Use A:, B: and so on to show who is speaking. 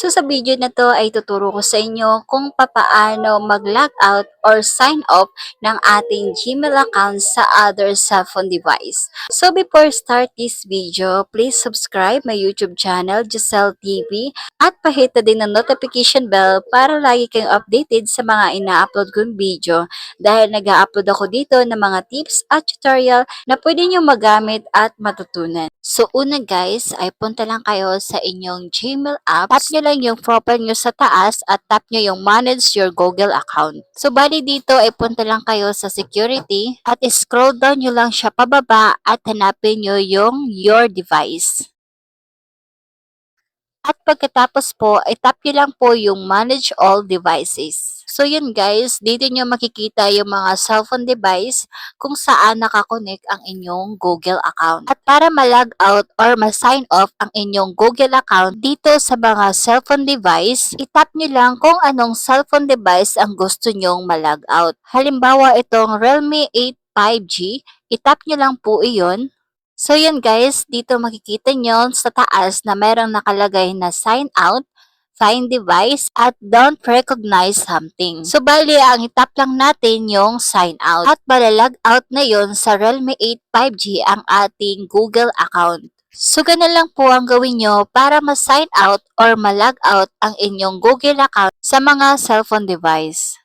A: So sa video na to ay tuturo ko sa inyo kung papaano mag-log out or sign off ng ating Gmail account sa other cellphone device. So before start this video, please subscribe my YouTube channel, Giselle TV, at pahita din ang notification bell para lagi kayong updated sa mga ina-upload kong video dahil nag-upload ako dito ng mga tips at tutorial na pwede nyo magamit at matutunan. So una guys, ay punta lang kayo sa inyong Gmail apps. Tap nyo lang yung profile nyo sa taas at tap nyo yung manage your Google account. So bali dito ay punta lang kayo sa security at scroll down nyo lang siya pababa at hanapin nyo yung your device. At pagkatapos po, ay tap nyo lang po yung manage all devices. So yun guys, dito nyo makikita yung mga cellphone device kung saan nakakonect ang inyong Google account. At para ma-log out or ma-sign off ang inyong Google account dito sa mga cellphone device, itap nyo lang kung anong cellphone device ang gusto nyong ma-log out. Halimbawa itong Realme 8 5G, itap nyo lang po iyon. So yun guys, dito makikita nyo sa taas na merong nakalagay na sign out, find device, at don't recognize something. So bali, ang itap lang natin yung sign out. At malalag out na yun sa Realme 8 5G ang ating Google account. So ganun lang po ang gawin nyo para ma-sign out or ma-log out ang inyong Google account sa mga cellphone device.